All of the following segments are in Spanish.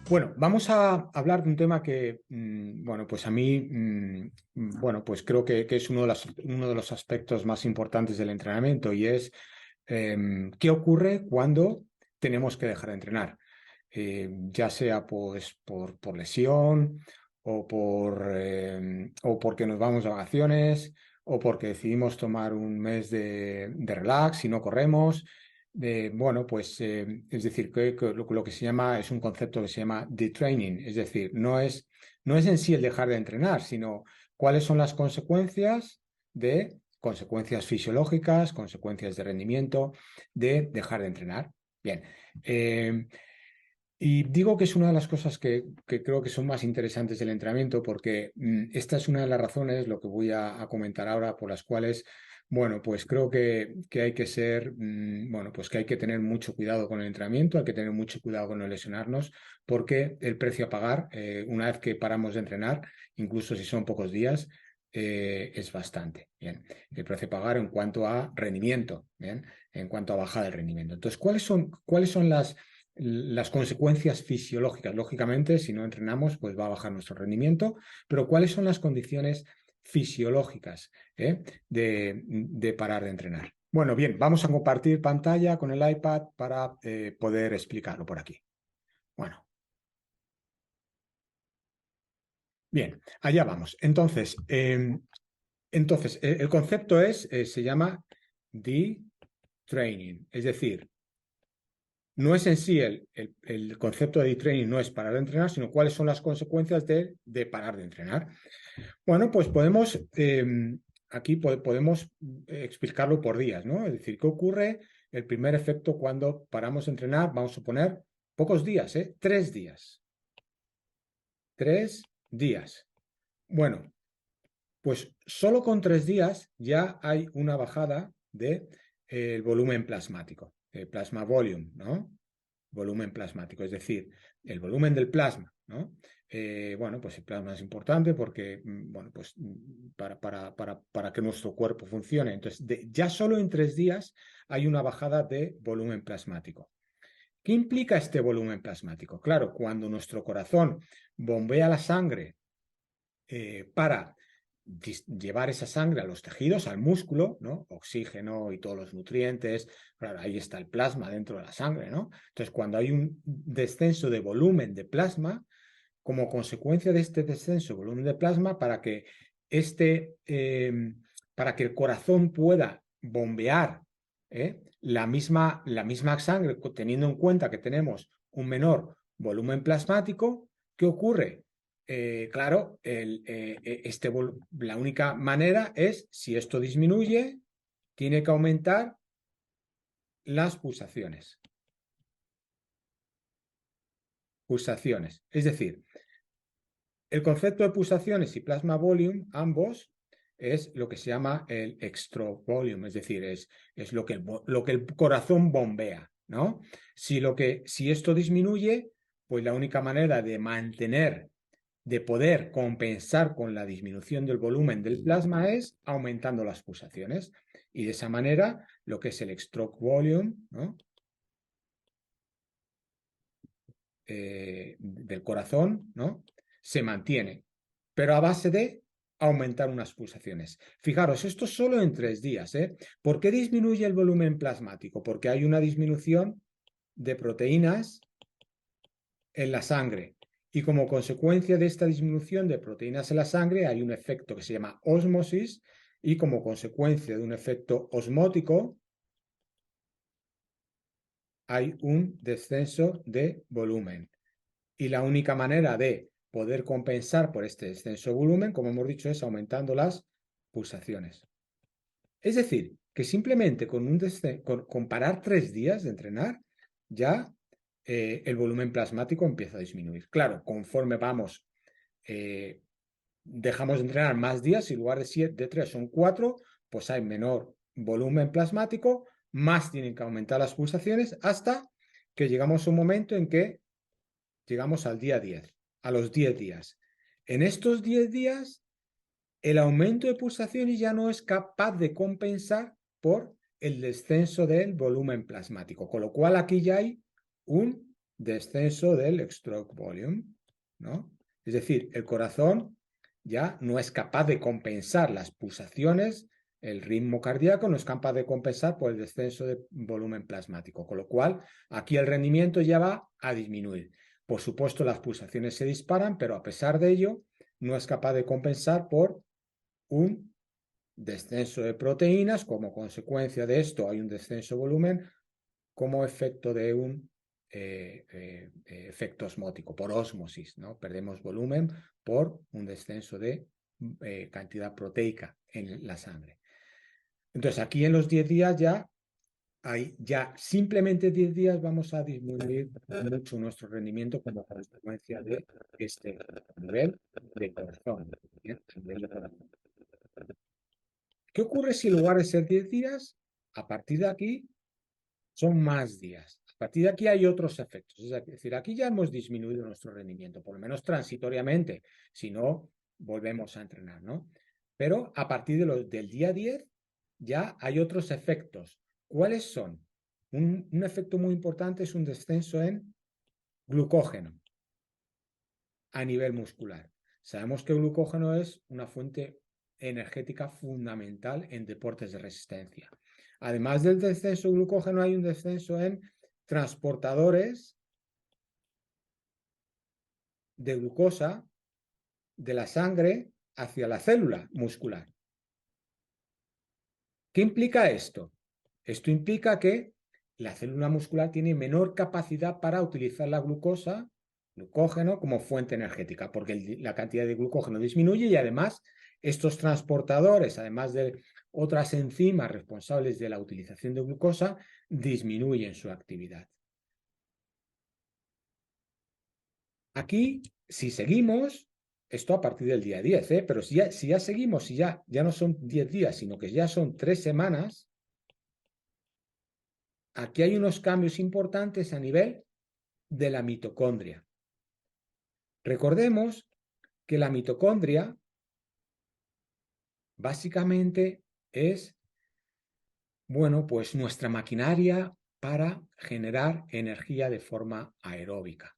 Bueno, vamos a hablar de un tema que, bueno, pues a mí, bueno, pues creo que es uno de los aspectos más importantes del entrenamiento y es qué ocurre cuando tenemos que dejar de entrenar. Ya sea pues por lesión o porque nos vamos de vacaciones o porque decidimos tomar un mes de relax y no corremos. Bueno, pues es decir, que lo que se llama es un concepto que se llama detraining, es decir, no es en sí el dejar de entrenar, sino cuáles son las consecuencias de consecuencias fisiológicas, consecuencias de rendimiento de dejar de entrenar. Bien, eh, y digo que es una de las cosas que creo que son más interesantes del entrenamiento porque esta es una de las razones, lo que voy a comentar ahora, por las cuales, bueno, pues creo que hay que ser, bueno, pues que hay que tener mucho cuidado con el entrenamiento, hay que tener mucho cuidado con no lesionarnos, porque el precio a pagar, una vez que paramos de entrenar, incluso si son pocos días, es bastante. Bien, el precio a pagar en cuanto a rendimiento, bien, en cuanto a bajada del rendimiento. Entonces, ¿cuáles son las consecuencias fisiológicas? Lógicamente, si no entrenamos, pues va a bajar nuestro rendimiento, pero ¿cuáles son las condiciones fisiológicas de parar de entrenar? Bueno, bien, vamos a compartir pantalla con el iPad para poder explicarlo por aquí. Bueno, bien, allá vamos. Entonces, el concepto se llama de-training, es decir, no es en sí el concepto de training, no es parar de entrenar, sino cuáles son las consecuencias de parar de entrenar. Bueno, pues aquí podemos explicarlo por días, ¿no? Es decir, ¿qué ocurre? El primer efecto cuando paramos de entrenar, vamos a poner pocos días, ¿eh? 3 días. 3 días. Bueno, pues solo con 3 días ya hay una bajada de, el volumen plasmático, el plasma volume, ¿no? Volumen plasmático, es decir, el volumen del plasma, ¿no? Bueno, pues el plasma es importante porque, bueno, pues para que nuestro cuerpo funcione. Entonces, ya solo en 3 días hay una bajada de volumen plasmático. ¿Qué implica este volumen plasmático? Claro, cuando nuestro corazón bombea la sangre para llevar esa sangre a los tejidos, al músculo, ¿no? Oxígeno y todos los nutrientes, claro, ahí está el plasma dentro de la sangre, ¿no? Entonces, cuando hay un descenso de volumen de plasma, como consecuencia de este descenso de volumen de plasma, para que el corazón pueda bombear la misma sangre, teniendo en cuenta que tenemos un menor volumen plasmático, ¿qué ocurre? Claro, la única manera es, si esto disminuye, tiene que aumentar las pulsaciones. Pulsaciones. Es decir, el concepto de pulsaciones y plasma volume, ambos, es lo que se llama el extra volume, es decir, es lo que el corazón bombea, ¿no? Si esto disminuye, pues la única manera de poder compensar con la disminución del volumen del plasma es aumentando las pulsaciones. Y de esa manera, lo que es el stroke volume, ¿no? Del corazón, ¿no? Se mantiene, pero a base de aumentar unas pulsaciones. Fijaros, esto solo en 3 días, ¿eh? ¿Por qué disminuye el volumen plasmático? Porque hay una disminución de proteínas en la sangre. Y como consecuencia de esta disminución de proteínas en la sangre hay un efecto que se llama ósmosis y como consecuencia de un efecto osmótico hay un descenso de volumen. Y la única manera de poder compensar por este descenso de volumen, como hemos dicho, es aumentando las pulsaciones. Es decir, que simplemente con parar 3 días de entrenar, ya el volumen plasmático empieza a disminuir. Claro, conforme eh, dejamos de entrenar más días, si en lugar de 3 son 4, pues hay menor volumen plasmático, más tienen que aumentar las pulsaciones hasta que llegamos a un momento en que llegamos al día 10, a los 10 días. En estos 10 días, el aumento de pulsaciones ya no es capaz de compensar por el descenso del volumen plasmático, con lo cual aquí ya hay un descenso del stroke volume, ¿no? Es decir, el corazón ya no es capaz de compensar las pulsaciones, el ritmo cardíaco no es capaz de compensar por el descenso de volumen plasmático, con lo cual aquí el rendimiento ya va a disminuir. Por supuesto, las pulsaciones se disparan, pero a pesar de ello, no es capaz de compensar por un descenso de proteínas. Como consecuencia de esto hay un descenso de volumen como efecto de un efecto osmótico, por ósmosis, ¿no? Perdemos volumen por un descenso de cantidad proteica en la sangre. Entonces, aquí en los 10 días ya simplemente 10 días vamos a disminuir mucho nuestro rendimiento como consecuencia de este nivel de corazón. ¿Qué ocurre si en lugar de ser 10 días, a partir de aquí son más días? A partir de aquí hay otros efectos. Es decir, aquí ya hemos disminuido nuestro rendimiento, por lo menos transitoriamente, si no, volvemos a entrenar, ¿no? Pero a partir del día 10 ya hay otros efectos. ¿Cuáles son? Un efecto muy importante es un descenso en glucógeno a nivel muscular. Sabemos que el glucógeno es una fuente energética fundamental en deportes de resistencia. Además del descenso de glucógeno, hay un descenso en transportadores de glucosa de la sangre hacia la célula muscular. ¿Qué implica esto? Esto implica que la célula muscular tiene menor capacidad para utilizar la glucógeno, como fuente energética, porque la cantidad de glucógeno disminuye y además estos transportadores, además de otras enzimas responsables de la utilización de glucosa, disminuyen su actividad. Aquí, si seguimos, esto a partir del día 10, pero si ya seguimos, si ya no son 10 días, sino que ya son 3 semanas, aquí hay unos cambios importantes a nivel de la mitocondria. Recordemos que la mitocondria básicamente es, bueno, pues nuestra maquinaria para generar energía de forma aeróbica.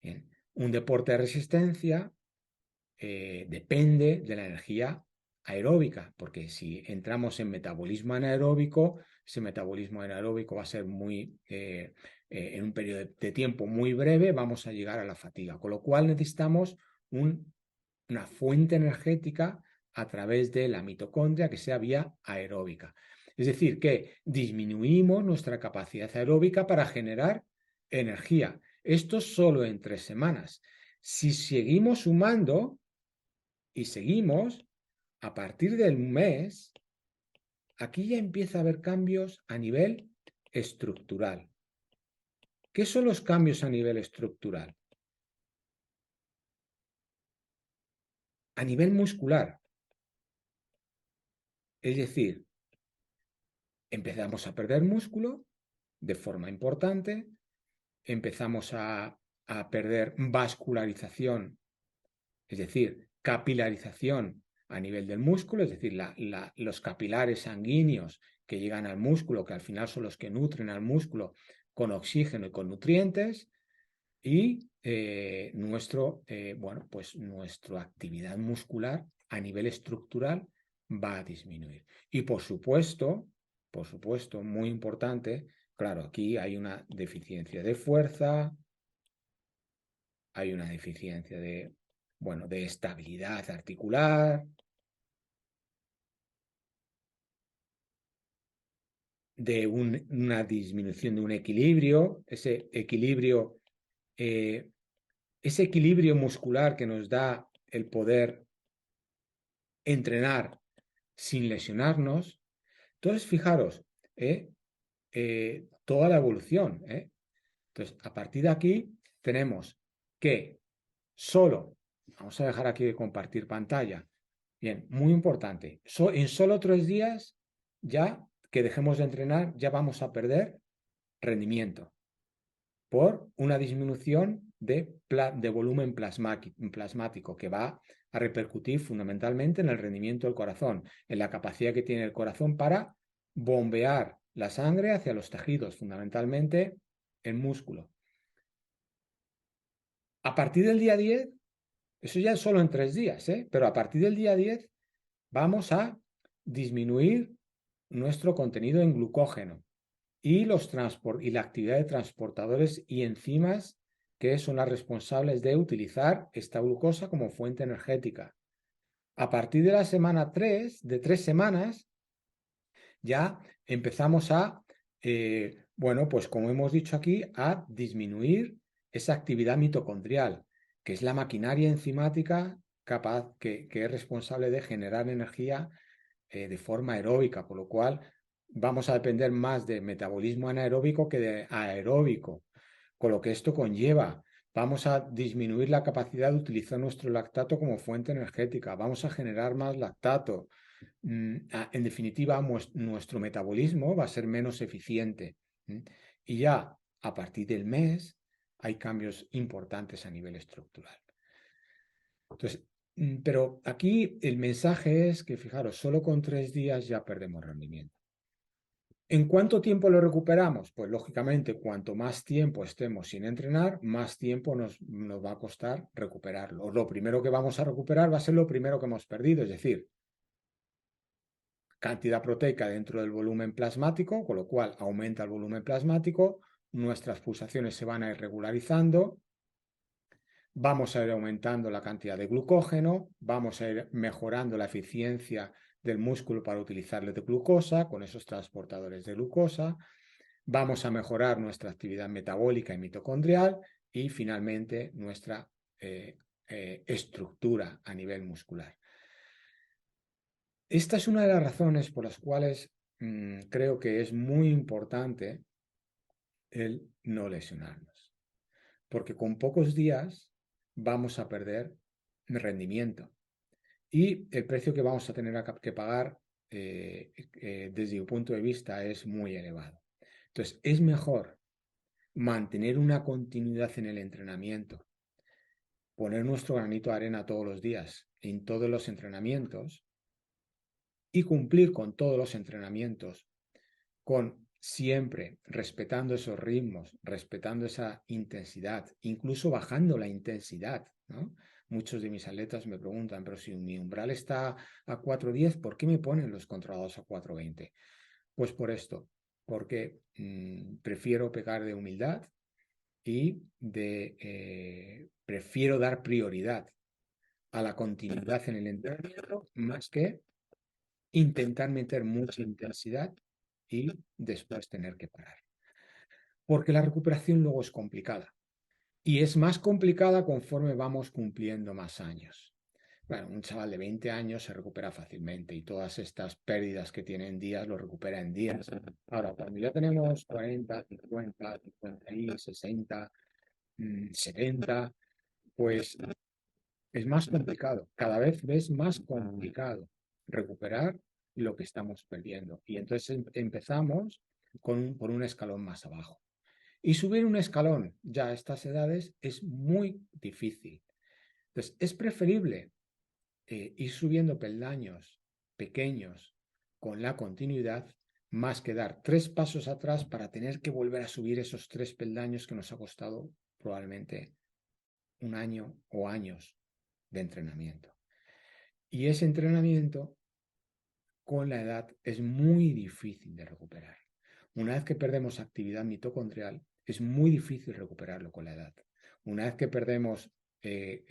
Bien. Un deporte de resistencia depende de la energía aeróbica, porque si entramos en metabolismo anaeróbico, ese metabolismo anaeróbico va a ser en un periodo de tiempo muy breve, vamos a llegar a la fatiga, con lo cual necesitamos una fuente energética a través de la mitocondria que sea vía aeróbica. Es decir, que disminuimos nuestra capacidad aeróbica para generar energía. Esto solo en 3 semanas. Si seguimos sumando y seguimos, a partir del mes, aquí ya empieza a haber cambios a nivel estructural. ¿Qué son los cambios a nivel estructural? A nivel muscular. Es decir, empezamos a perder músculo de forma importante, empezamos a perder vascularización, es decir, capilarización a nivel del músculo, es decir, los capilares sanguíneos que llegan al músculo, que al final son los que nutren al músculo con oxígeno y con nutrientes, y pues nuestra actividad muscular a nivel estructural va a disminuir. Y por supuesto, muy importante, claro, aquí hay una deficiencia de fuerza, hay una deficiencia de estabilidad articular, de una disminución de un equilibrio, eh, ese equilibrio muscular que nos da el poder entrenar sin lesionarnos. Entonces, fijaros, toda la evolución. Entonces, a partir de aquí tenemos que vamos a dejar aquí de compartir pantalla. Bien, muy importante. En solo 3 días, ya que dejemos de entrenar, ya vamos a perder rendimiento por una disminución de volumen plasmático que va a repercutir fundamentalmente en el rendimiento del corazón, en la capacidad que tiene el corazón para bombear la sangre hacia los tejidos, fundamentalmente el músculo. A partir del día 10, eso ya es solo en 3 días, pero a partir del día 10 vamos a disminuir nuestro contenido en glucógeno y la actividad de transportadores y enzimas que son las responsables de utilizar esta glucosa como fuente energética. A partir de la semana 3, de 3 semanas, ya empezamos a, bueno, pues como hemos dicho aquí, a disminuir esa actividad mitocondrial, que es la maquinaria enzimática que es responsable de generar energía de forma aeróbica, por lo cual vamos a depender más de metabolismo anaeróbico que de aeróbico, con lo que esto conlleva. Vamos a disminuir la capacidad de utilizar nuestro lactato como fuente energética, vamos a generar más lactato. En definitiva, nuestro metabolismo va a ser menos eficiente. Y ya a partir del mes hay cambios importantes a nivel estructural. Entonces, pero aquí el mensaje es que, fijaros, solo con 3 días ya perdemos rendimiento. ¿En cuánto tiempo lo recuperamos? Pues lógicamente, cuanto más tiempo estemos sin entrenar, más tiempo nos va a costar recuperarlo. Lo primero que vamos a recuperar va a ser lo primero que hemos perdido, es decir, cantidad proteica dentro del volumen plasmático, con lo cual aumenta el volumen plasmático, nuestras pulsaciones se van a ir regularizando, vamos a ir aumentando la cantidad de glucógeno, vamos a ir mejorando la eficiencia del músculo para utilizarle de glucosa con esos transportadores de glucosa, vamos a mejorar nuestra actividad metabólica y mitocondrial y finalmente nuestra estructura a nivel muscular. Esta es una de las razones por las cuales creo que es muy importante el no lesionarnos, porque con pocos días vamos a perder rendimiento y el precio que vamos a tener que pagar desde mi punto de vista es muy elevado. Entonces, es mejor mantener una continuidad en el entrenamiento, poner nuestro granito de arena todos los días en todos los entrenamientos y cumplir con todos los entrenamientos, con siempre respetando esos ritmos, respetando esa intensidad, incluso bajando la intensidad, ¿no? Muchos de mis atletas me preguntan, pero si mi umbral está a 4:10, ¿por qué me ponen los controlados a 4:20? Pues por esto, porque prefiero pecar de humildad y prefiero dar prioridad a la continuidad en el entrenamiento más que intentar meter mucha intensidad y después tener que parar. Porque la recuperación luego es complicada. Y es más complicada conforme vamos cumpliendo más años. Bueno, un chaval de 20 años se recupera fácilmente y todas estas pérdidas que tiene en días lo recupera en días. Ahora, cuando ya tenemos 40, 50, 50, 60, 70, pues es más complicado. Cada vez es más complicado recuperar lo que estamos perdiendo. Y entonces empezamos por un escalón más abajo. Y subir un escalón ya a estas edades es muy difícil. Entonces, es preferible ir subiendo peldaños pequeños con la continuidad más que dar 3 pasos atrás para tener que volver a subir esos 3 peldaños que nos ha costado probablemente un año o años de entrenamiento. Y ese entrenamiento con la edad es muy difícil de recuperar. Una vez que perdemos actividad mitocondrial, es muy difícil recuperarlo con la edad. Una vez que perdemos,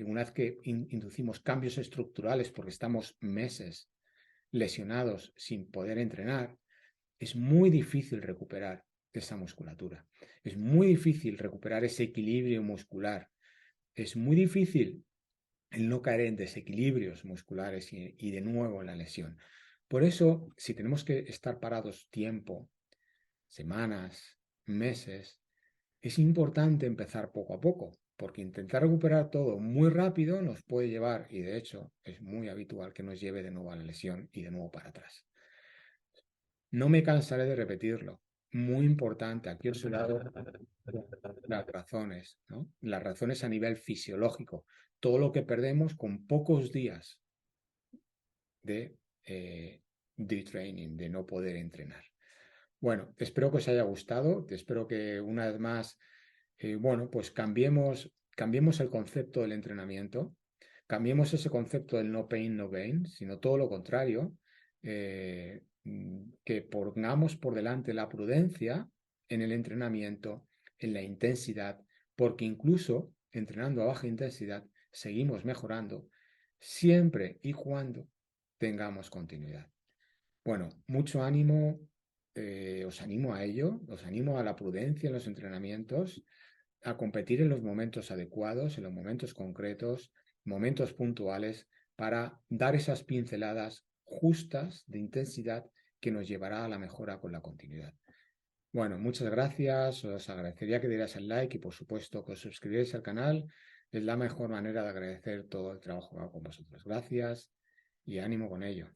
una vez que inducimos cambios estructurales porque estamos meses lesionados sin poder entrenar, es muy difícil recuperar esa musculatura. Es muy difícil recuperar ese equilibrio muscular. Es muy difícil el no caer en desequilibrios musculares y de nuevo en la lesión. Por eso, si tenemos que estar parados tiempo, semanas, meses, es importante empezar poco a poco, porque intentar recuperar todo muy rápido nos puede llevar, y de hecho es muy habitual que nos lleve de nuevo a la lesión y de nuevo para atrás. No me cansaré de repetirlo. Muy importante, aquí os he dado las razones, ¿no? Las razones a nivel fisiológico, todo lo que perdemos con pocos días de training, de no poder entrenar. Bueno, espero que os haya gustado, espero que una vez más, bueno, pues cambiemos cambiemos el concepto del entrenamiento, cambiemos ese concepto del no pain, no gain, sino todo lo contrario, que pongamos por delante la prudencia en el entrenamiento, en la intensidad, porque incluso entrenando a baja intensidad seguimos mejorando siempre y cuando tengamos continuidad. Bueno, mucho ánimo, os animo a ello, os animo a la prudencia en los entrenamientos, a competir en los momentos adecuados, en los momentos concretos, momentos puntuales, para dar esas pinceladas justas de intensidad que nos llevará a la mejora con la continuidad. Bueno, muchas gracias, os agradecería que dierais el like y por supuesto que os suscribáis al canal. Es la mejor manera de agradecer todo el trabajo que hago con vosotros. Gracias y ánimo con ello.